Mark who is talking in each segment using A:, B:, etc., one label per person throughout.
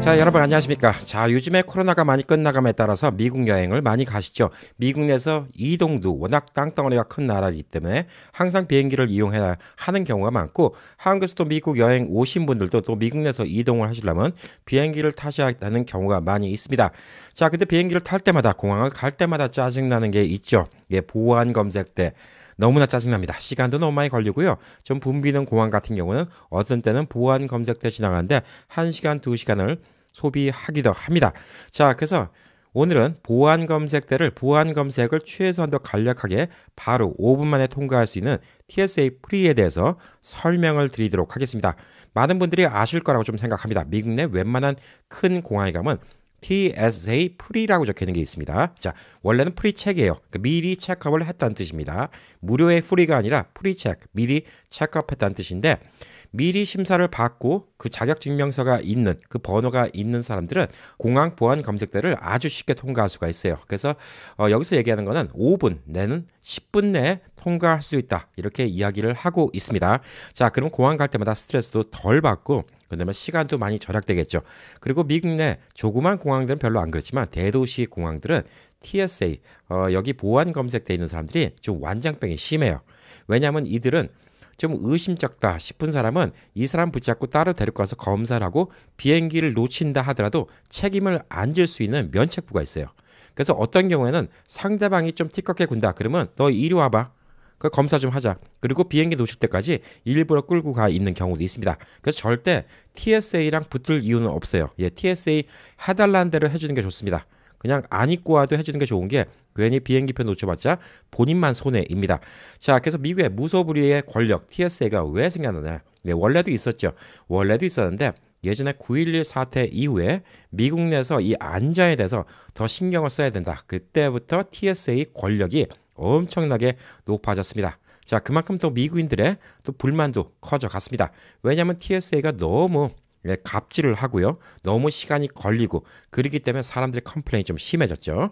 A: 자, 여러분 안녕하십니까? 자, 요즘에 코로나가 많이 끝나감에 따라서 미국 여행을 많이 가시죠. 미국 내에서 이동도 워낙 땅덩어리가 큰 나라이기 때문에 항상 비행기를 이용해야 하는 경우가 많고, 한국에서 또 미국 여행 오신 분들도 또 미국 내에서 이동을 하시려면 비행기를 타셔야 하는 경우가 많이 있습니다. 자, 근데 비행기를 탈 때마다, 공항을 갈 때마다 짜증나는 게 있죠. 예, 보안 검색 때 너무나 짜증납니다. 시간도 너무 많이 걸리고요. 좀 붐비는 공항 같은 경우는 어떤 때는 보안 검색 때 지나가는데 1시간, 2시간을 소비하기도 합니다. 자, 그래서 오늘은 보안 검색을 최소한도 간략하게 바로 5분 만에 통과할 수 있는 TSA 프리에 대해서 설명을 드리도록 하겠습니다. 많은 분들이 아실 거라고 좀 생각합니다. 미국 내 웬만한 큰 공항에 가면 TSA 프리라고 적혀 있는 게 있습니다. 자, 원래는 프리 체크예요. 그러니까 미리 체크업을 했다는 뜻입니다. 무료의 프리가 아니라 프리 체크, 미리 체크업했다는 뜻인데, 미리 심사를 받고 그 자격증명서가 있는 그 번호가 있는 사람들은 공항 보안 검색대를 아주 쉽게 통과할 수가 있어요. 그래서 여기서 얘기하는 거는 5분 내는 10분 내에 통과할 수 있다, 이렇게 이야기를 하고 있습니다. 자, 그럼 공항 갈 때마다 스트레스도 덜 받고, 그다음에 시간도 많이 절약되겠죠. 그리고 미국 내 조그만 공항들은 별로 안 그렇지만 대도시 공항들은 TSA 여기 보안 검색돼 있는 사람들이 좀 완장병이 심해요. 왜냐하면 이들은 좀 의심쩍다 싶은 사람은 이 사람 붙잡고 따로 데리고 가서 검사를 하고 비행기를 놓친다 하더라도 책임을 안 질 수 있는 면책부가 있어요. 그래서 어떤 경우에는 상대방이 좀 티끌게 군다 그러면 너 이리 와봐, 그 검사 좀 하자, 그리고 비행기 놓칠 때까지 일부러 끌고 가 있는 경우도 있습니다. 그래서 절대 TSA랑 붙을 이유는 없어요. 예, TSA 해달라는 대로 해주는 게 좋습니다. 그냥 안 입고 와도 해주는 게 좋은 게, 괜히 비행기표 놓쳐봤자 본인만 손해입니다. 자, 그래서 미국의 무소불위의 권력 TSA가 왜 생겼느냐? 네, 원래도 있었는데 예전에 9.11 사태 이후에 미국 내에서 이 안전에 대해서 더 신경을 써야 된다. 그때부터 TSA 권력이 엄청나게 높아졌습니다. 자, 그만큼 또 미국인들의 또 불만도 커져갔습니다. 왜냐하면 TSA가 너무 갑질을 하고요, 너무 시간이 걸리고 그러기 때문에 사람들의 컴플레인이 좀 심해졌죠.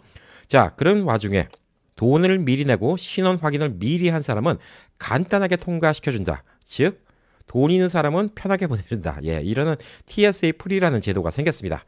A: 자, 그런 와중에 돈을 미리 내고 신원 확인을 미리 한 사람은 간단하게 통과시켜준다. 즉, 돈 있는 사람은 편하게 보내준다. 예, 이러는 TSA 프리라는 제도가 생겼습니다.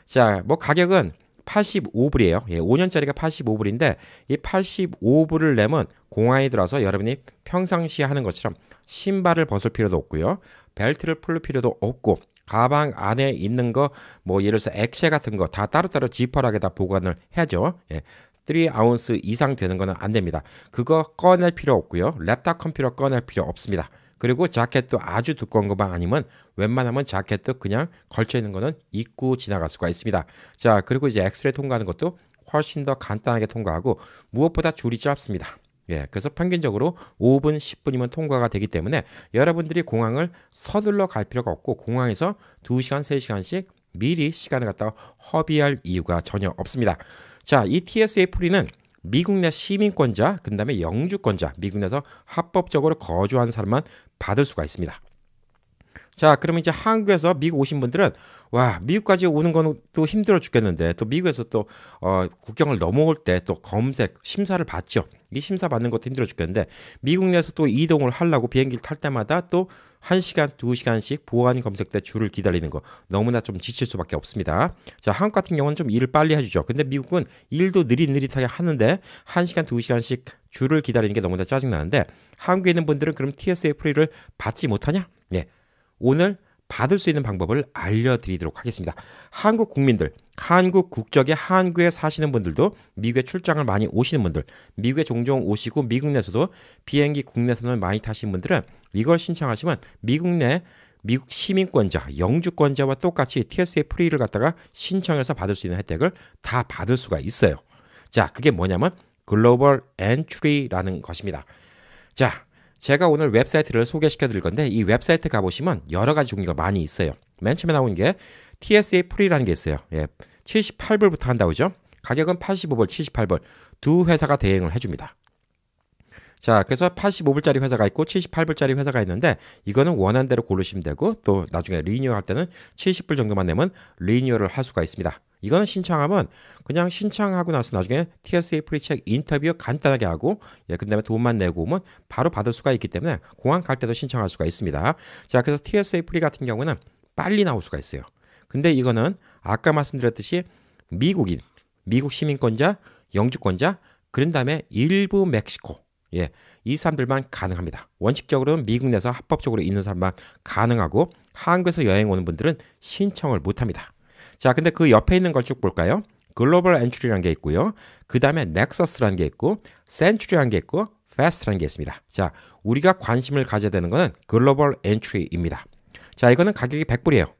A: 자, 뭐 가격은 85불이에요. 예, 5년짜리가 85불인데 이 85불을 내면 공항에 들어와서 여러분이 평상시에 하는 것처럼 신발을 벗을 필요도 없고요, 벨트를 풀 필요도 없고, 가방 안에 있는 거 뭐 예를 들어서 액체 같은 거 다 따로따로 지퍼락에다 보관을 해야죠. 예, 3아운스 이상 되는 거는 안 됩니다. 그거 꺼낼 필요 없고요, 랩탑 컴퓨터 꺼낼 필요 없습니다. 그리고 자켓도 아주 두꺼운 것만 아니면 웬만하면 자켓도 그냥 걸쳐 있는 거는 입고 지나갈 수가 있습니다. 자, 그리고 이제 엑스레이 통과하는 것도 훨씬 더 간단하게 통과하고 무엇보다 줄이 짧습니다. 예, 그래서 평균적으로 5분, 10분이면 통과가 되기 때문에 여러분들이 공항을 서둘러 갈 필요가 없고 공항에서 2시간, 3시간씩 미리 시간을 갖다가 허비할 이유가 전혀 없습니다. 자, 이 TSA 프리는 미국 내 시민권자, 그 다음에 영주권자, 미국 내에서 합법적으로 거주하는 사람만 받을 수가 있습니다. 자, 그러면 이제 한국에서 미국 오신 분들은 와, 미국까지 오는 건 또 힘들어 죽겠는데, 또 미국에서 또 국경을 넘어올 때 또 검색 심사를 받죠. 이 심사 받는 것도 힘들어 죽겠는데, 미국 내에서 또 이동을 하려고 비행기를 탈 때마다 또 1시간, 2시간씩 보안 검색 때 줄을 기다리는 거 너무나 좀 지칠 수밖에 없습니다. 자, 한국 같은 경우는 좀 일을 빨리 해주죠. 근데 미국은 일도 느릿느릿하게 하는데 1시간, 2시간씩 줄을 기다리는 게 너무나 짜증나는데, 한국에 있는 분들은 그럼 TSA 프리를 받지 못하냐? 예, 오늘 받을 수 있는 방법을 알려드리도록 하겠습니다. 한국 국민들, 한국 국적의 한국에 사시는 분들도, 미국에 출장을 많이 오시는 분들, 미국에 종종 오시고 미국 내에서도 비행기 국내선을 많이 타시는 분들은 이걸 신청하시면 미국 내 미국 시민권자, 영주권자와 똑같이 TSA 프리를 갖다가 신청해서 받을 수 있는 혜택을 다 받을 수가 있어요. 자, 그게 뭐냐면 글로벌 엔트리라는 것입니다. 자, 제가 오늘 웹사이트를 소개시켜 드릴 건데, 이 웹사이트 가보시면 여러 가지 종류가 많이 있어요. 맨 처음에 나온 게 TSA 프리라는 게 있어요. 예, 78불부터 한다고 그죠? 가격은 85불, 78불 두 회사가 대행을 해줍니다. 자, 그래서 85불짜리 회사가 있고 78불짜리 회사가 있는데, 이거는 원하는 대로 고르시면 되고, 또 나중에 리뉴얼 할 때는 70불 정도만 내면 리뉴얼을 할 수가 있습니다. 이거는 신청하면 그냥 신청하고 나서 나중에 TSA 프리책 인터뷰 간단하게 하고, 예, 그 다음에 돈만 내고 오면 바로 받을 수가 있기 때문에 공항 갈 때도 신청할 수가 있습니다. 자, 그래서 TSA 프리 같은 경우는 빨리 나올 수가 있어요. 근데 이거는 아까 말씀드렸듯이 미국인, 미국 시민권자, 영주권자, 그런 다음에 일부 멕시코, 예, 이 사람들만 가능합니다. 원칙적으로는 미국 내에서 합법적으로 있는 사람만 가능하고 한국에서 여행 오는 분들은 신청을 못합니다. 자, 근데 그 옆에 있는 걸 쭉 볼까요? 글로벌 엔트리라는 게 있고요. 그 다음에 넥서스라는 게 있고 센츄리라는 게 있고 패스트라는 게 있습니다. 자, 우리가 관심을 가져야 되는 거는 글로벌 엔트리입니다. 자, 이거는 가격이 100불이에요.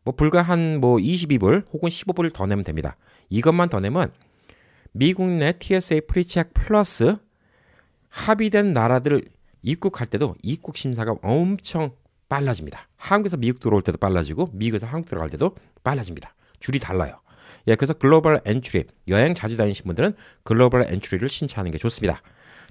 A: 뭐 불과 한 뭐 22불 혹은 15불을 더 내면 됩니다. 이것만 더 내면 미국 내 TSA 프리체크 플러스 합의된 나라들 입국할 때도 입국 심사가 엄청 빨라집니다. 한국에서 미국 들어올 때도 빨라지고 미국에서 한국 들어갈 때도 빨라집니다. 줄이 달라요. 예, 그래서 글로벌 엔트리, 여행 자주 다니신 분들은 글로벌 엔트리를 신청하는 게 좋습니다.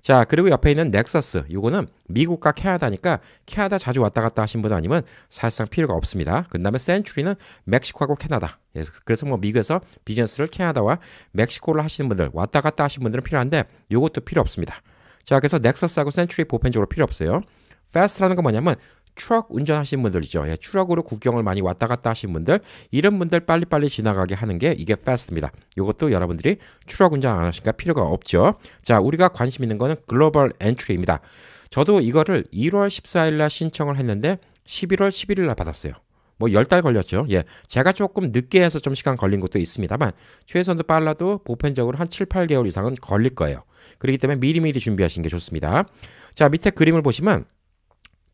A: 자, 그리고 옆에 있는 넥서스, 이거는 미국과 캐나다니까 캐나다 자주 왔다 갔다 하신 분 아니면 사실상 필요가 없습니다. 그 다음에 센츄리는 멕시코하고 캐나다. 예, 그래서 뭐 미국에서 비즈니스를 캐나다와 멕시코를 하시는 분들, 왔다 갔다 하시는 분들은 필요한데 이것도 필요 없습니다. 자, 그래서 넥서스하고 센츄리 보편적으로 필요 없어요. 패스트라는 건 뭐냐면 트럭 운전하시는 분들이죠. 예, 트럭으로 국경을 많이 왔다 갔다 하시는 분들, 이런 분들 빨리빨리 지나가게 하는 게 이게 패스트입니다. 이것도 여러분들이 트럭 운전 안 하시니까 필요가 없죠. 자, 우리가 관심 있는 거는 글로벌 엔트리입니다. 저도 이거를 1월 14일 날 신청을 했는데 11월 11일 날 받았어요. 뭐 10달 걸렸죠. 예, 제가 조금 늦게 해서 좀 시간 걸린 것도 있습니다만 최소한도 빨라도 보편적으로 한 7, 8개월 이상은 걸릴 거예요. 그렇기 때문에 미리미리 준비하시는 게 좋습니다. 자, 밑에 그림을 보시면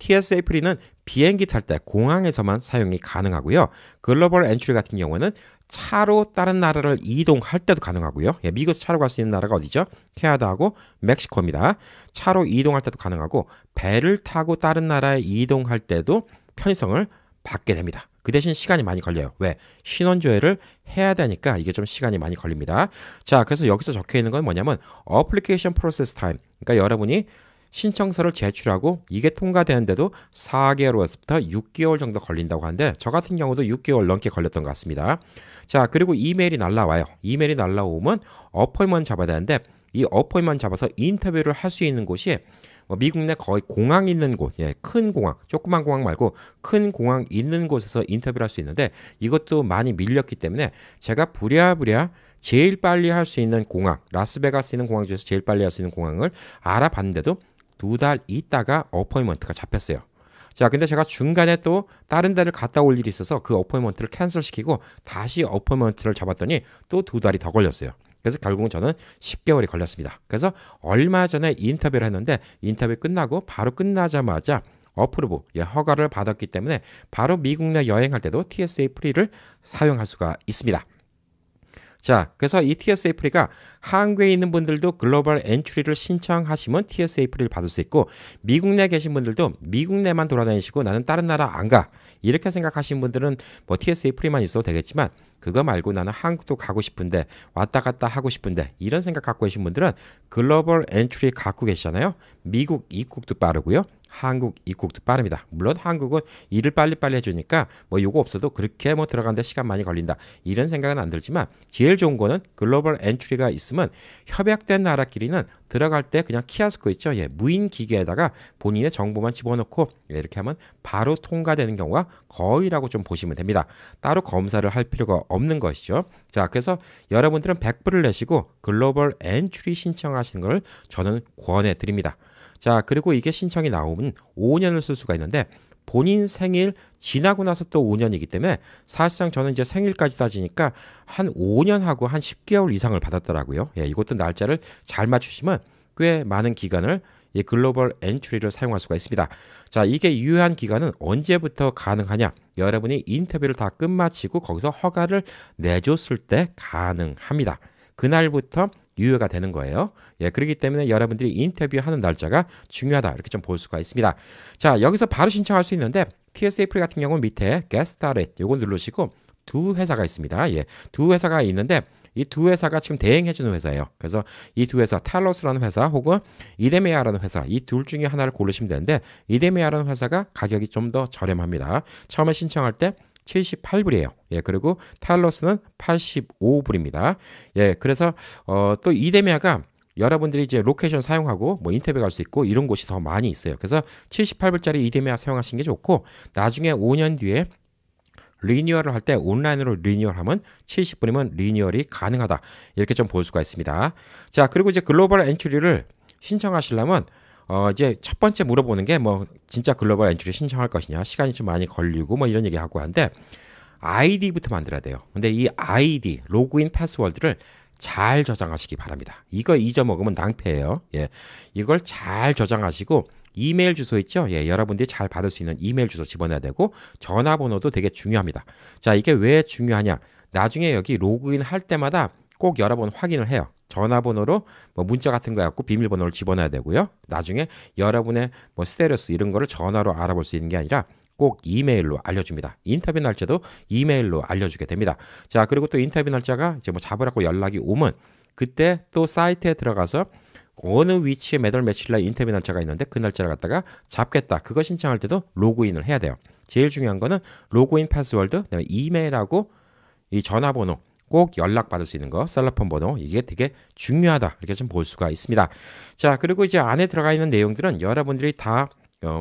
A: TSA 프리는 비행기 탈 때 공항에서만 사용이 가능하고요. 글로벌 엔트리 같은 경우는 차로 다른 나라를 이동할 때도 가능하고요. 예, 미국에서 차로 갈 수 있는 나라가 어디죠? 캐나다하고 멕시코입니다. 차로 이동할 때도 가능하고 배를 타고 다른 나라에 이동할 때도 편의성을 받게 됩니다. 그 대신 시간이 많이 걸려요. 왜? 신원조회를 해야 되니까 이게 좀 시간이 많이 걸립니다. 자, 그래서 여기서 적혀 있는 건 뭐냐면 Application Process Time. 그러니까 여러분이 신청서를 제출하고 이게 통과되는데도 4개월에서부터 6개월 정도 걸린다고 하는데 저 같은 경우도 6개월 넘게 걸렸던 것 같습니다. 자, 그리고 이메일이 날라와요. 이메일이 날라오면 어포인먼트 잡아야 되는데 이 어포인먼트 잡아서 인터뷰를 할 수 있는 곳이 미국 내 거의 공항 있는 곳, 예, 큰 공항, 조그만 공항 말고 큰 공항 있는 곳에서 인터뷰를 할 수 있는데 이것도 많이 밀렸기 때문에 제가 부랴부랴 제일 빨리 할 수 있는 공항, 라스베가스 있는 공항 중에서 제일 빨리 할 수 있는 공항을 알아봤는데도 2달 있다가 어포인먼트가 잡혔어요. 자, 근데 제가 중간에 또 다른 데를 갔다 올 일이 있어서 그 어포인먼트를 캔슬시키고 다시 어포인먼트를 잡았더니 또 2달이 더 걸렸어요. 그래서 결국은 저는 10개월이 걸렸습니다. 그래서 얼마 전에 인터뷰를 했는데 인터뷰 끝나고 바로 끝나자마자 어프로브, 예, 허가를 받았기 때문에 바로 미국 내 여행할 때도 TSA 프리를 사용할 수가 있습니다. 자, 그래서 이 TSA 프리가 한국에 있는 분들도 글로벌 엔트리를 신청하시면 TSA 프리를 받을 수 있고 미국 내에 계신 분들도 미국 내만 돌아다니시고 나는 다른 나라 안 가. 이렇게 생각하시는 분들은 뭐 TSA 프리만 있어도 되겠지만 그거 말고 나는 한국도 가고 싶은데 왔다 갔다 하고 싶은데 이런 생각 갖고 계신 분들은 글로벌 엔트리 갖고 계시잖아요. 미국 입국도 빠르고요. 한국 입국도 빠릅니다. 물론 한국은 일을 빨리빨리 해주니까 뭐 요거 없어도 그렇게 뭐 들어가는데 시간 많이 걸린다 이런 생각은 안 들지만 제일 좋은 거는 글로벌 엔트리가 있으면 협약된 나라끼리는 들어갈 때 그냥 키오스크 있죠. 예, 무인 기계에다가 본인의 정보만 집어넣고 이렇게 하면 바로 통과되는 경우가 거의라고 좀 보시면 됩니다. 따로 검사를 할 필요가 없는 것이죠. 자, 그래서 여러분들은 100불을 내시고 글로벌 엔트리 신청하시는 걸 저는 권해 드립니다. 자, 그리고 이게 신청이 나오면 5년을 쓸 수가 있는데 본인 생일 지나고 나서 또 5년이기 때문에 사실상 저는 이제 생일까지 따지니까 한 5년 하고 한 10개월 이상을 받았더라고요. 예, 이것도 날짜를 잘 맞추시면 꽤 많은 기간을 이 글로벌 엔트리를 사용할 수가 있습니다. 자, 이게 유효한 기간은 언제부터 가능하냐? 여러분이 인터뷰를 다 끝마치고 거기서 허가를 내줬을 때 가능합니다. 그날부터 유효가 되는 거예요. 예, 그렇기 때문에 여러분들이 인터뷰하는 날짜가 중요하다 이렇게 좀 볼 수가 있습니다. 자, 여기서 바로 신청할 수 있는데 TSA 프리 같은 경우는 밑에 Get Started 요거 누르시고 두 회사가 있습니다. 예, 두 회사가 있는데 이 두 회사가 지금 대행해주는 회사예요. 그래서 이 두 회사 텔러스라는 회사 혹은 이데메아라는 회사 이 둘 중에 하나를 고르시면 되는데 이데메아라는 회사가 가격이 좀 더 저렴합니다. 처음에 신청할 때 78불이에요. 예, 그리고 텔러스는 85불입니다. 예, 그래서 또 이데메아가 여러분들이 이제 로케이션 사용하고 뭐 인터뷰 갈 수 있고 이런 곳이 더 많이 있어요. 그래서 78불짜리 이데메아 사용하시는 게 좋고 나중에 5년 뒤에 리뉴얼을 할 때 온라인으로 리뉴얼하면 70분이면 리뉴얼이 가능하다. 이렇게 좀 볼 수가 있습니다. 자, 그리고 이제 글로벌 엔트리를 신청하시려면 이제 첫 번째 물어보는 게 뭐 진짜 글로벌 엔트리 신청할 것이냐, 시간이 좀 많이 걸리고 뭐 이런 얘기 하고 하는데 아이디부터 만들어야 돼요. 근데 이 아이디, 로그인 패스워드를 잘 저장하시기 바랍니다. 이거 잊어먹으면 낭패예요. 예. 이걸 잘 저장하시고 이메일 주소 있죠? 예, 여러분들이 잘 받을 수 있는 이메일 주소 집어넣어야 되고 전화번호도 되게 중요합니다. 자, 이게 왜 중요하냐? 나중에 여기 로그인 할 때마다 꼭 여러 번 확인을 해요. 전화번호로 뭐 문자 같은 거 갖고 비밀번호를 집어넣어야 되고요. 나중에 여러분의 뭐 스테레오스 이런 거를 전화로 알아볼 수 있는 게 아니라 꼭 이메일로 알려줍니다. 인터뷰 날짜도 이메일로 알려주게 됩니다. 자, 그리고 또 인터뷰 날짜가 이제 뭐 잡으라고 연락이 오면 그때 또 사이트에 들어가서 어느 위치에 몇 월 며칠 날 인터뷰 날짜가 있는데 그 날짜를 갖다가 잡겠다. 그거 신청할 때도 로그인을 해야 돼요. 제일 중요한 거는 로그인 패스워드, 그다음에 이메일하고 이 전화번호 꼭 연락받을 수 있는 거, 셀러폰 번호, 이게 되게 중요하다. 이렇게 좀 볼 수가 있습니다. 자, 그리고 이제 안에 들어가 있는 내용들은 여러분들이 다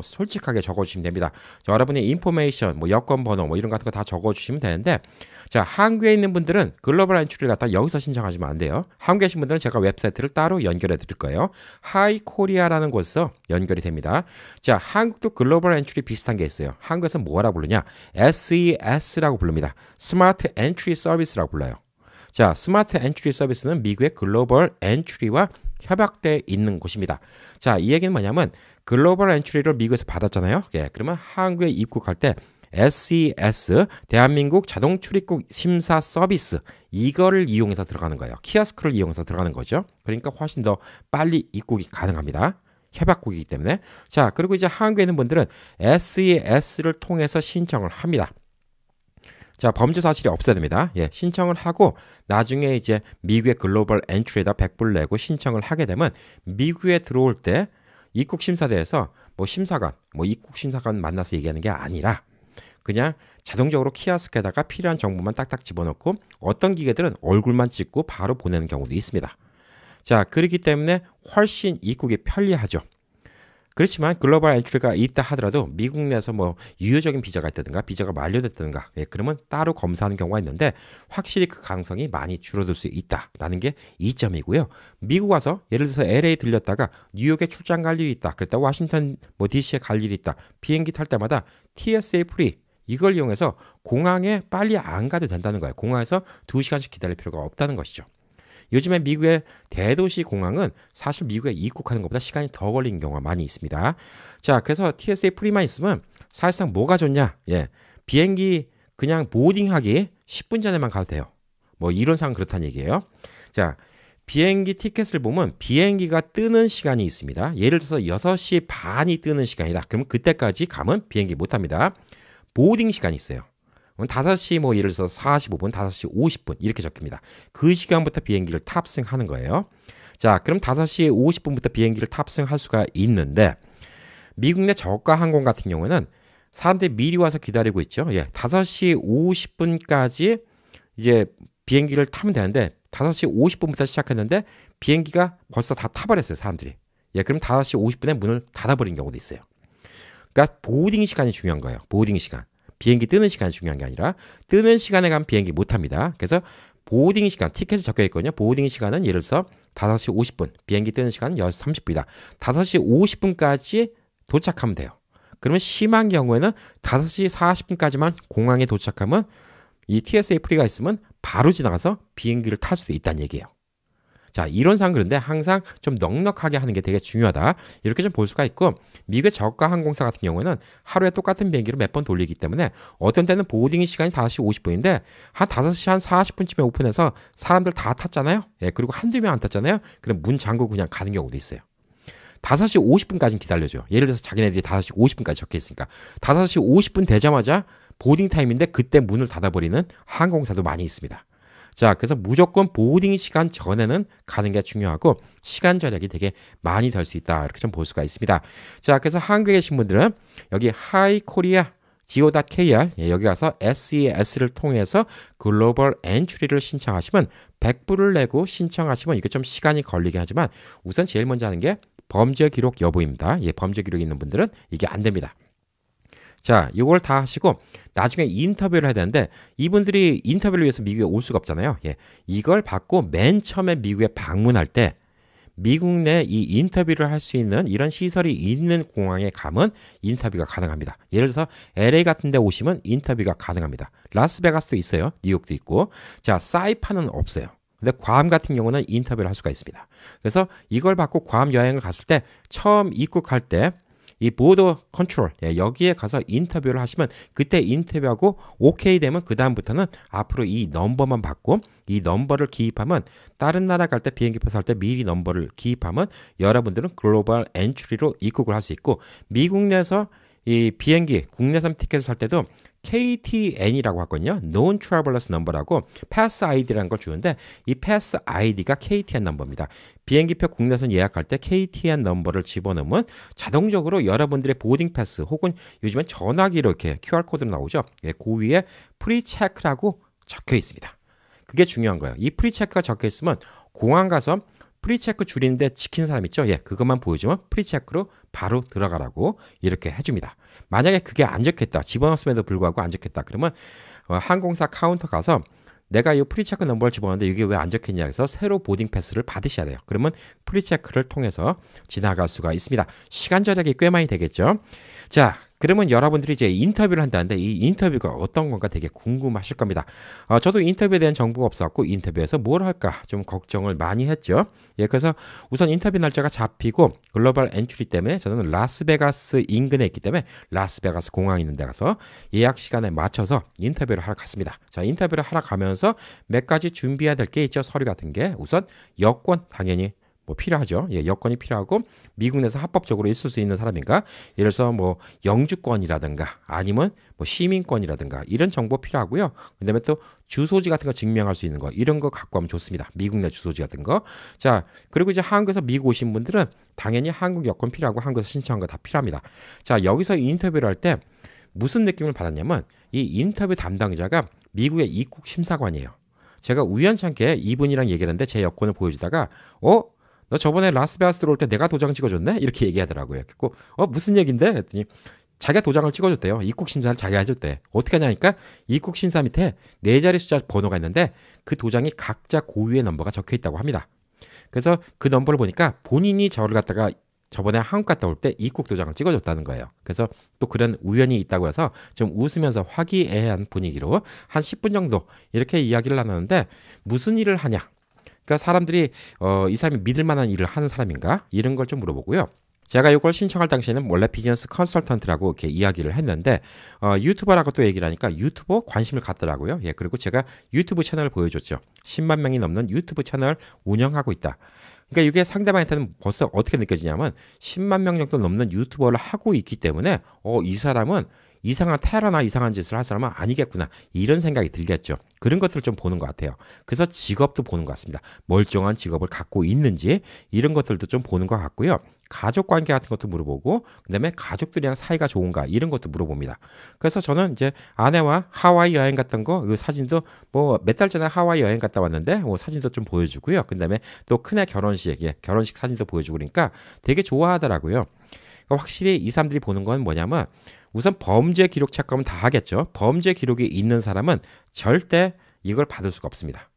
A: 솔직하게 적어주시면 됩니다. 자, 여러분의 인포메이션, 뭐 여권 번호, 뭐 이런 같은 거 다 적어주시면 되는데, 자, 한국에 있는 분들은 글로벌 엔트리를 갖다 여기서 신청하시면 안 돼요. 한국에 계신 분들은 제가 웹사이트를 따로 연결해 드릴 거예요. 하이코리아라는 곳에서 연결이 됩니다. 자, 한국도 글로벌 엔트리 비슷한 게 있어요. 한국에서 뭐라 부르냐? SES라고 부릅니다. 스마트 엔트리 서비스라고 불러요. 자, 스마트 엔트리 서비스는 미국의 글로벌 엔트리와 협약돼 있는 곳입니다. 자, 이 얘기는 뭐냐면 글로벌 엔트리를 미국에서 받았잖아요. 예, 그러면 한국에 입국할 때 SES, 대한민국 자동 출입국 심사 서비스, 이거를 이용해서 들어가는 거예요. 키오스크를 이용해서 들어가는 거죠. 그러니까 훨씬 더 빨리 입국이 가능합니다. 협약국이기 때문에. 자, 그리고 이제 한국에 있는 분들은 SES를 통해서 신청을 합니다. 자, 범죄 사실이 없어야 됩니다. 예, 신청을 하고 나중에 이제 미국의 글로벌 엔트리에다 100불 내고 신청을 하게 되면 미국에 들어올 때 입국심사대에서 뭐 심사관, 뭐 입국심사관 만나서 얘기하는 게 아니라 그냥 자동적으로 키오스크에다가 필요한 정보만 딱딱 집어넣고 어떤 기계들은 얼굴만 찍고 바로 보내는 경우도 있습니다. 자, 그렇기 때문에 훨씬 입국이 편리하죠. 그렇지만 글로벌 엔트리가 있다 하더라도 미국 내에서 뭐 유효적인 비자가 있다든가 비자가 만료됐다든가 예, 그러면 따로 검사하는 경우가 있는데 확실히 그 가능성이 많이 줄어들 수 있다라는 게 이점이고요. 미국 와서 예를 들어서 LA 들렸다가 뉴욕에 출장 갈 일이 있다. 그랬다 워싱턴 뭐 DC에 갈 일이 있다. 비행기 탈 때마다 TSA 프리 이걸 이용해서 공항에 빨리 안 가도 된다는 거예요. 공항에서 2시간씩 기다릴 필요가 없다는 것이죠. 요즘에 미국의 대도시 공항은 사실 미국에 입국하는 것보다 시간이 더 걸리는 경우가 많이 있습니다. 자, 그래서 TSA 프리만 있으면 사실상 뭐가 좋냐? 예, 비행기 그냥 보딩하기 10분 전에만 가도 돼요. 뭐 이론상 그렇다는 얘기예요. 자, 비행기 티켓을 보면 비행기가 뜨는 시간이 있습니다. 예를 들어서 6시 반이 뜨는 시간이다. 그럼 그때까지 가면 비행기 못 탑니다. 보딩 시간이 있어요. 5시 뭐 예를 들어서 45분, 5시 50분 이렇게 적힙니다. 그 시간부터 비행기를 탑승하는 거예요. 자, 그럼 5시 50분부터 비행기를 탑승할 수가 있는데 미국 내 저가 항공 같은 경우는 사람들이 미리 와서 기다리고 있죠. 예, 5시 50분까지 이제 비행기를 타면 되는데 5시 50분부터 시작했는데 비행기가 벌써 다 타버렸어요, 사람들이. 예, 그럼 5시 50분에 문을 닫아버린 경우도 있어요. 그러니까 보딩 시간이 중요한 거예요. 보딩 시간. 비행기 뜨는 시간이 중요한 게 아니라 뜨는 시간에 가면 비행기 못 탑니다. 그래서 보딩 시간, 티켓에 적혀 있거든요. 보딩 시간은 예를 들어서 5시 50분, 비행기 뜨는 시간은 6시 30분이다. 5시 50분까지 도착하면 돼요. 그러면 심한 경우에는 5시 40분까지만 공항에 도착하면 이 TSA 프리가 있으면 바로 지나가서 비행기를 탈 수도 있다는 얘기예요. 자, 이론상 그런데 항상 좀 넉넉하게 하는 게 되게 중요하다. 이렇게 좀 볼 수가 있고 미국의 저가 항공사 같은 경우는 하루에 똑같은 비행기를 몇 번 돌리기 때문에 어떤 때는 보딩 시간이 5시 50분인데 한 5시 한 40분쯤에 오픈해서 사람들 다 탔잖아요. 예, 그리고 한두 명 안 탔잖아요. 그럼 문 잠그고 그냥 가는 경우도 있어요. 5시 50분까지는 기다려줘요. 예를 들어서 자기네들이 5시 50분까지 적혀 있으니까 5시 50분 되자마자 보딩 타임인데 그때 문을 닫아버리는 항공사도 많이 있습니다. 자, 그래서 무조건 보딩 시간 전에는 가는 게 중요하고 시간 절약이 되게 많이 될 수 있다. 이렇게 좀 볼 수가 있습니다. 자, 그래서 한국에 계신 분들은 여기 하이코리아 go.kr 여기 가서 SES를 통해서 글로벌 엔트리를 신청하시면 100불을 내고 신청하시면 이게 좀 시간이 걸리긴 하지만 우선 제일 먼저 하는 게 범죄 기록 여부입니다. 예, 범죄 기록이 있는 분들은 이게 안 됩니다. 자, 이걸 다 하시고 나중에 인터뷰를 해야 되는데 이분들이 인터뷰를 위해서 미국에 올 수가 없잖아요. 예. 이걸 받고 맨 처음에 미국에 방문할 때 미국 내 이 인터뷰를 할 수 있는 이런 시설이 있는 공항에 가면 인터뷰가 가능합니다. 예를 들어서 LA 같은 데 오시면 인터뷰가 가능합니다. 라스베가스도 있어요. 뉴욕도 있고. 자, 사이판은 없어요. 근데 괌 같은 경우는 인터뷰를 할 수가 있습니다. 그래서 이걸 받고 괌 여행을 갔을 때 처음 입국할 때 이 보더 컨트롤 여기에 가서 인터뷰를 하시면 그때 인터뷰하고 오케이 되면 그 다음부터는 앞으로 이 넘버만 받고 이 넘버를 기입하면 다른 나라 갈 때 비행기표 살 때 미리 넘버를 기입하면 여러분들은 글로벌 엔트리로 입국을 할 수 있고 미국 내에서 이 비행기 국내선 티켓을 살 때도 KTN이라고 하거든요. Non Travelers Number라고 Pass ID라는 걸 주는데 이 Pass ID가 KTN 넘버입니다. 비행기표 국내선 예약할 때 KTN 넘버를 집어넣으면 자동적으로 여러분들의 보딩 패스 혹은 요즘엔 전화기로 이렇게 QR코드로 나오죠. 예, 그 위에 프리체크라고 적혀 있습니다. 그게 중요한 거예요. 이 프리체크가 적혀 있으면 공항 가서 프리체크 줄이는데 지킨 사람 있죠? 예, 그것만 보여주면 프리체크로 바로 들어가라고 이렇게 해줍니다. 만약에 그게 안 적혀있다, 집어넣었음에도 불구하고 안 적혀있다, 그러면 항공사 카운터 가서 내가 이 프리체크 넘버를 집어넣었는데 이게 왜 안 적혀있냐 해서 새로 보딩 패스를 받으셔야 돼요. 그러면 프리체크를 통해서 지나갈 수가 있습니다. 시간 절약이 꽤 많이 되겠죠? 자, 그러면 여러분들이 이제 인터뷰를 한다는데 이 인터뷰가 어떤 건가 되게 궁금하실 겁니다. 저도 인터뷰에 대한 정보가 없었고 인터뷰에서 뭘 할까 좀 걱정을 많이 했죠. 예, 그래서 우선 인터뷰 날짜가 잡히고 글로벌 엔트리 때문에 저는 라스베가스 인근에 있기 때문에 라스베가스 공항에 있는 데 가서 예약 시간에 맞춰서 인터뷰를 하러 갔습니다. 자, 인터뷰를 하러 가면서 몇 가지 준비해야 될 게 있죠. 서류 같은 게 우선 여권 당연히 뭐 필요하죠. 예, 여건이 필요하고 미국 내에서 합법적으로 있을 수 있는 사람인가? 예를 들어서 뭐 영주권이라든가 아니면 뭐 시민권이라든가 이런 정보 필요하고요. 그다음에 또 주소지 같은 거 증명할 수 있는 거 이런 거 갖고 하면 좋습니다. 미국 내 주소지 같은 거. 자, 그리고 이제 한국에서 미국 오신 분들은 당연히 한국 여권 필요하고 한국에서 신청한 거 다 필요합니다. 자, 여기서 인터뷰를 할 때 무슨 느낌을 받았냐면 이 인터뷰 담당자가 미국의 입국 심사관이에요. 제가 우연찮게 이분이랑 얘기를 했는데 제 여권을 보여주다가 너 저번에 라스베가스 들어올 때 내가 도장 찍어줬네? 이렇게 얘기하더라고요. 그리고 무슨 얘긴데? 했더니 자기가 도장을 찍어줬대요. 입국 심사를 자기가 해줬대. 어떻게 하냐니까 입국 심사 밑에 4자리 숫자 번호가 있는데 그 도장이 각자 고유의 넘버가 적혀 있다고 합니다. 그래서 그 넘버를 보니까 본인이 저를 갖다가 저번에 한국 갔다 올 때 입국 도장을 찍어줬다는 거예요. 그래서 또 그런 우연이 있다고 해서 좀 웃으면서 화기애애한 분위기로 한 10분 정도 이렇게 이야기를 나눴는데 무슨 일을 하냐? 그러니까 사람들이 이 사람이 믿을 만한 일을 하는 사람인가? 이런 걸 좀 물어보고요. 제가 이걸 신청할 당시에는 원래 비즈니스 컨설턴트라고 이렇게 이야기를 했는데 유튜버라고 또 얘기를 하니까 유튜버 관심을 갖더라고요. 예, 그리고 제가 유튜브 채널을 보여줬죠. 10만 명이 넘는 유튜브 채널 운영하고 있다. 그러니까 이게 상대방한테는 벌써 어떻게 느껴지냐면 10만 명 정도 넘는 유튜버를 하고 있기 때문에 이 사람은 이상한 테러나 이상한 짓을 할 사람은 아니겠구나 이런 생각이 들겠죠. 그런 것들을 좀 보는 것 같아요. 그래서 직업도 보는 것 같습니다. 멀쩡한 직업을 갖고 있는지 이런 것들도 좀 보는 것 같고요. 가족관계 같은 것도 물어보고 그다음에 가족들이랑 사이가 좋은가 이런 것도 물어봅니다. 그래서 저는 이제 아내와 하와이 여행 갔던 거 그 사진도 뭐 몇 달 전에 하와이 여행 갔다 왔는데 뭐 사진도 좀 보여주고요. 그다음에 또 큰애 결혼식 결혼식 사진도 보여주고 그러니까 되게 좋아하더라고요. 그러니까 확실히 이 사람들이 보는 건 뭐냐면 우선 범죄 기록 체크하면 다 하겠죠. 범죄 기록이 있는 사람은 절대 이걸 받을 수가 없습니다.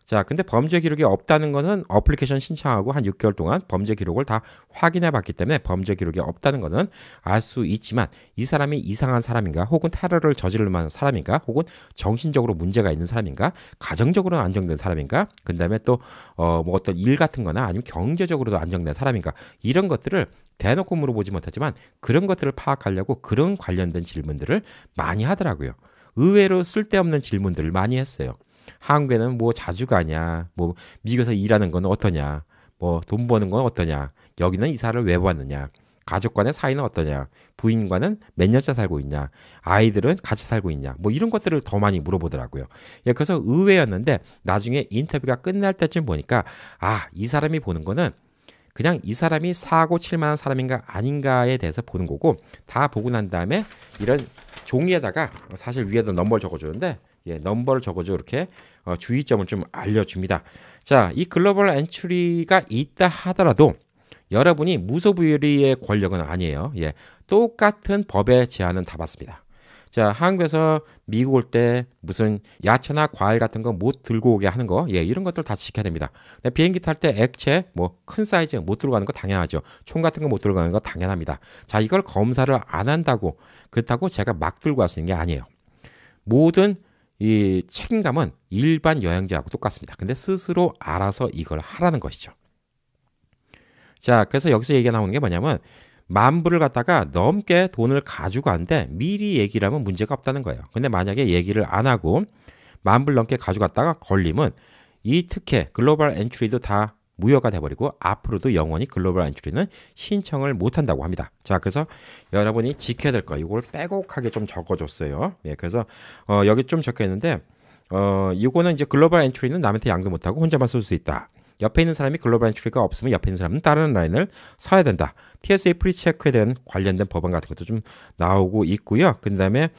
A: 자, 근데 범죄 기록이 없다는 것은 어플리케이션 신청하고 한 6개월 동안 범죄 기록을 다 확인해 봤기 때문에 범죄 기록이 없다는 것은 알 수 있지만 이 사람이 이상한 사람인가 혹은 테러를 저지를 만한 사람인가 혹은 정신적으로 문제가 있는 사람인가 가정적으로는 안정된 사람인가 그 다음에 또 뭐 어떤 일 같은 거나 아니면 경제적으로도 안정된 사람인가 이런 것들을 대놓고 물어보지 못하지만 그런 것들을 파악하려고 그런 관련된 질문들을 많이 하더라고요. 의외로 쓸데없는 질문들을 많이 했어요. 한국에는 뭐 자주 가냐, 뭐 미국에서 일하는 건 어떠냐, 뭐 돈 버는 건 어떠냐, 여기는 이사를 왜 왔느냐, 가족 간의 사이는 어떠냐, 부인과는 몇 년째 살고 있냐, 아이들은 같이 살고 있냐, 뭐 이런 것들을 더 많이 물어보더라고요. 예, 그래서 의외였는데 나중에 인터뷰가 끝날 때쯤 보니까 이 사람이 보는 거는 그냥 이 사람이 사고 칠 만한 사람인가 아닌가에 대해서 보는 거고 다 보고 난 다음에 이런 종이에다가 사실 위에다 넘버를 적어주는데 넘버를 적어줘 이렇게 주의점을 좀 알려줍니다. 자, 이 글로벌 엔트리가 있다 하더라도 여러분이 무소불위의 권력은 아니에요. 예, 똑같은 법의 제한은 다 받습니다. 자, 한국에서 미국 올 때 무슨 야채나 과일 같은 거 못 들고 오게 하는 거, 예, 이런 것들 다 지켜야 됩니다. 비행기 탈 때 액체, 뭐 큰 사이즈 못 들고 가는 거 당연하죠. 총 같은 거 못 들고 가는 거 당연합니다. 자, 이걸 검사를 안 한다고 그렇다고 제가 막 들고 갈 수 있는 게 아니에요. 모든 이 책임감은 일반 여행자하고 똑같습니다. 근데 스스로 알아서 이걸 하라는 것이죠. 자, 그래서 여기서 얘기가 나오는 게 뭐냐면 10,000불을 갖다가 넘게 돈을 가지고 간데 미리 얘기를 하면 문제가 없다는 거예요. 근데 만약에 얘기를 안 하고 10,000불 넘게 가지고 갔다가 걸리면 이 특혜 글로벌 엔트리도 다 무효가 돼버리고 앞으로도 영원히 글로벌 엔트리는 신청을 못한다고 합니다. 자, 그래서 여러분이 지켜야 될 거 이걸 빼곡하게 좀 적어줬어요. 예, 그래서 여기 좀 적혀 있는데 이거는 이제 글로벌 엔트리는 남한테 양도 못하고 혼자만 쓸 수 있다. 옆에 있는 사람이 글로벌 엔트리가 없으면 옆에 있는 사람은 다른 라인을 써야 된다. TSA 프리체크에 대한 관련된 법안 같은 것도 좀 나오고 있고요. 그 다음에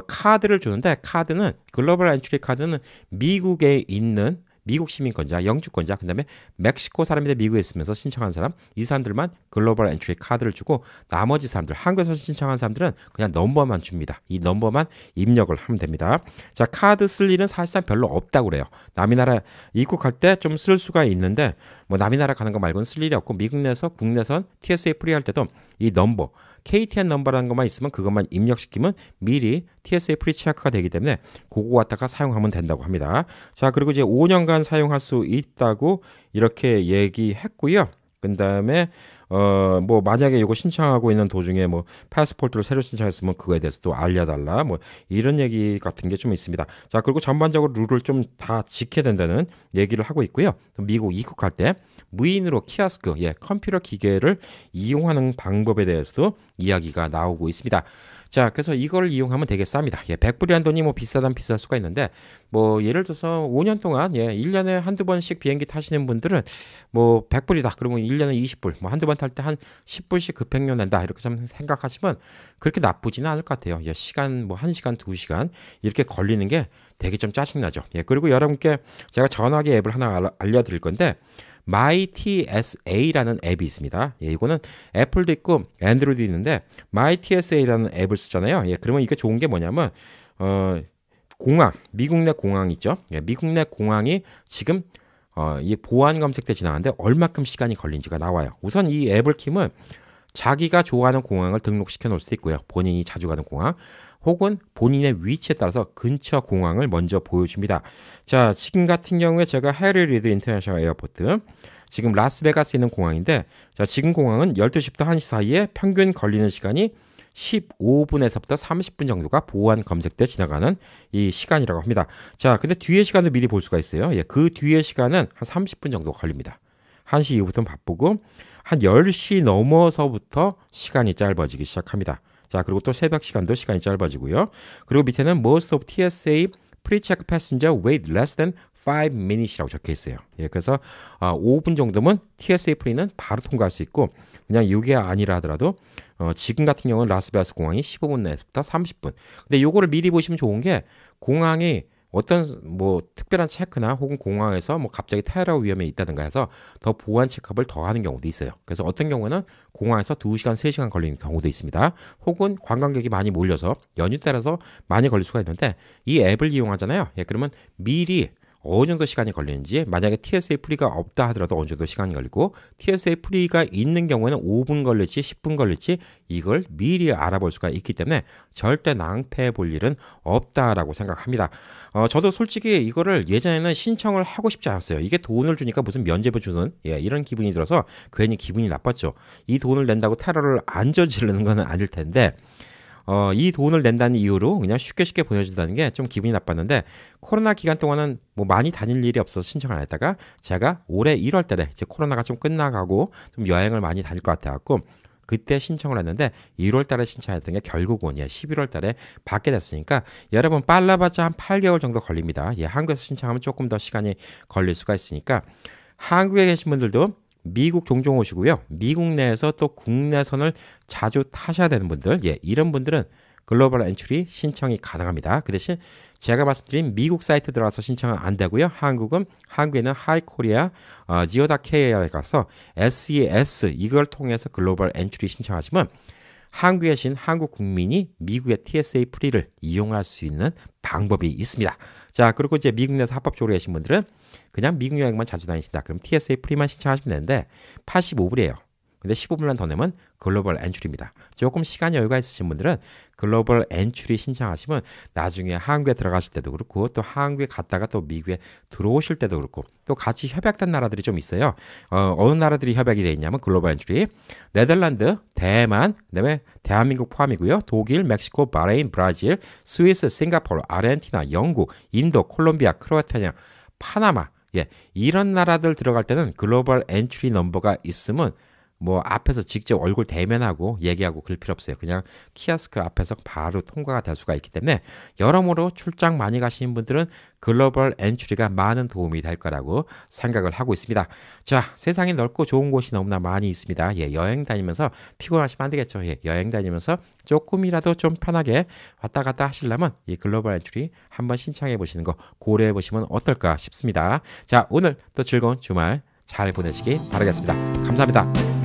A: 카드를 주는데 카드는 글로벌 엔트리 카드는 미국에 있는 미국 시민권자, 영주권자, 그 다음에 멕시코 사람인데 미국에 있으면서 신청한 사람, 이 사람들만 글로벌 엔트리 카드를 주고 나머지 사람들, 한국에서 신청한 사람들은 그냥 넘버만 줍니다. 이 넘버만 입력을 하면 됩니다. 자, 카드 쓸 일은 사실상 별로 없다고 그래요. 남이 나라 입국할 때 좀 쓸 수가 있는데 뭐 남이 나라 가는 거 말고는 쓸 일이 없고 미국 내에서 국내선 TSA 프리 할 때도 이 넘버 KTN 넘버라는 것만 있으면 그것만 입력시키면 미리 TSA 프리 체크가 되기 때문에 그거 갖다가 사용하면 된다고 합니다. 자, 그리고 이제 5년간 사용할 수 있다고 이렇게 얘기했고요. 그 다음에 뭐 만약에 이거 신청하고 있는 도중에 뭐 패스포트를 새로 신청했으면 그거에 대해서 또 알려달라 뭐 이런 얘기 같은 게 좀 있습니다. 자, 그리고 전반적으로 룰을 좀 다 지켜야 된다는 얘기를 하고 있고요. 미국 입국할 때 무인으로 키오스크, 예, 컴퓨터 기계를 이용하는 방법에 대해서도 이야기가 나오고 있습니다. 자, 그래서 이걸 이용하면 되게 쌉니다. 예, 100불이란 돈이 뭐 비싸단 비쌀 수가 있는데 뭐 예를 들어서 5년 동안 예, 1년에 한두 번씩 비행기 타시는 분들은 뭐 100불이다. 그러면 1년에 20불, 뭐 한두 번 탈 때 한 10불씩 급행료 낸다. 이렇게 좀 생각하시면 그렇게 나쁘지는 않을 것 같아요. 예, 시간 뭐 1시간, 2시간 이렇게 걸리는 게 되게 좀 짜증나죠. 예, 그리고 여러분께 제가 전화기 앱을 하나 알려드릴 건데 MyTSA라는 앱이 있습니다. 예, 이거는 애플도 있고 안드로이드도 있는데 MyTSA라는 앱을 쓰잖아요. 예, 그러면 이게 좋은 게 뭐냐면 공항, 미국 내 공항 있죠. 예, 미국 내 공항이 지금 이 보안 검색 때 지나가는데 얼마큼 시간이 걸린지가 나와요. 우선 이 앱을 키면 자기가 좋아하는 공항을 등록시켜 놓을 수도 있고요. 본인이 자주 가는 공항 혹은 본인의 위치에 따라서 근처 공항을 먼저 보여줍니다. 자, 지금 같은 경우에 제가 해리 리드 인터내셔널 에어포트 지금 라스베가스에 있는 공항인데 자, 지금 공항은 12시부터 1시 사이에 평균 걸리는 시간이 15분에서부터 30분 정도가 보안 검색 때 지나가는 이 시간이라고 합니다. 자, 근데 뒤에 시간도 미리 볼 수가 있어요. 예, 그 뒤에 시간은 한 30분 정도 걸립니다. 1시 이후부터는 바쁘고 한 10시 넘어서부터 시간이 짧아지기 시작합니다. 자, 그리고 또 새벽 시간도 시간이 짧아지고요. 그리고 밑에는 Most of TSA Pre-check passenger wait less than 5 minutes이라고 적혀 있어요. 예, 그래서 5분 정도면 TSA 프리는 바로 통과할 수 있고 그냥 이게 아니라 하더라도 지금 같은 경우는 라스베가스 공항이 15분 내에서부터 30분. 근데 요거를 미리 보시면 좋은 게 공항이 어떤 뭐 특별한 체크나 혹은 공항에서 뭐 갑자기 테러 위험이 있다든가 해서 더 보안 체크업을 더 하는 경우도 있어요. 그래서 어떤 경우는 공항에서 2시간, 3시간 걸리는 경우도 있습니다. 혹은 관광객이 많이 몰려서 연휴 따라서 많이 걸릴 수가 있는데 이 앱을 이용하잖아요. 예, 그러면 미리 어느 정도 시간이 걸리는지 만약에 TSA 프리가 없다 하더라도 어느 정도 시간이 걸리고 TSA 프리가 있는 경우에는 5분 걸릴지 10분 걸릴지 이걸 미리 알아볼 수가 있기 때문에 절대 낭패해 볼 일은 없다라고 생각합니다. 저도 솔직히 이거를 예전에는 신청을 하고 싶지 않았어요. 이게 돈을 주니까 무슨 면제부 주는 예, 이런 기분이 들어서 괜히 기분이 나빴죠. 이 돈을 낸다고 테러를 안 저지르는 건 아닐 텐데 이 돈을 낸다는 이유로 그냥 쉽게 보내준다는 게 좀 기분이 나빴는데 코로나 기간 동안은 뭐 많이 다닐 일이 없어서 신청을 안 했다가 제가 올해 1월 달에 이제 코로나가 좀 끝나가고 좀 여행을 많이 다닐 것 같아갖고 그때 신청을 했는데 1월 달에 신청했던 게 결국은 11월 달에 받게 됐으니까 여러분 빨라봤자 한 8개월 정도 걸립니다. 예, 한국에서 신청하면 조금 더 시간이 걸릴 수가 있으니까 한국에 계신 분들도 미국 종종 오시고요. 미국 내에서 또 국내선을 자주 타셔야 되는 분들, 예, 이런 분들은 글로벌 엔트리 신청이 가능합니다. 그 대신 제가 말씀드린 미국 사이트 들어가서 신청은 안 되고요. 한국에는 하이코리아 지오다KR에 가서 SES 이걸 통해서 글로벌 엔트리 신청하시면 한국에 계신 한국 국민이 미국의 TSA 프리를 이용할 수 있는 방법이 있습니다. 자, 그리고 이제 미국 내에서 합법적으로 계신 분들은 그냥 미국 여행만 자주 다니신다. 그럼 TSA 프리만 신청하시면 되는데 85불이에요. 근데 15불만 더 내면 글로벌 엔트리입니다. 조금 시간 여유가 있으신 분들은 글로벌 엔트리 신청하시면 나중에 한국에 들어가실 때도 그렇고 또 한국에 갔다가 또 미국에 들어오실 때도 그렇고 또 같이 협약된 나라들이 좀 있어요. 어느 나라들이 협약이 되어 있냐면 글로벌 엔트리 네덜란드, 대만, 그다음에 대한민국 포함이고요. 독일, 멕시코, 바레인, 브라질, 스위스, 싱가포르, 아르헨티나, 영국, 인도, 콜롬비아, 크로아티아, 파나마 이런 나라들 들어갈 때는 글로벌 엔트리 넘버가 있으면 뭐 앞에서 직접 얼굴 대면하고 얘기하고 그럴 필요 없어요. 그냥 키오스크 앞에서 바로 통과가 될 수가 있기 때문에 여러모로 출장 많이 가시는 분들은 글로벌 엔트리가 많은 도움이 될 거라고 생각을 하고 있습니다. 자, 세상에 넓고 좋은 곳이 너무나 많이 있습니다. 여행 다니면서 피곤하시면 안 되겠죠. 여행 다니면서 조금이라도 좀 편하게 왔다 갔다 하시려면 이 글로벌 엔트리 한번 신청해 보시는 거 고려해 보시면 어떨까 싶습니다. 자, 오늘 또 즐거운 주말 잘 보내시기 바라겠습니다. 감사합니다.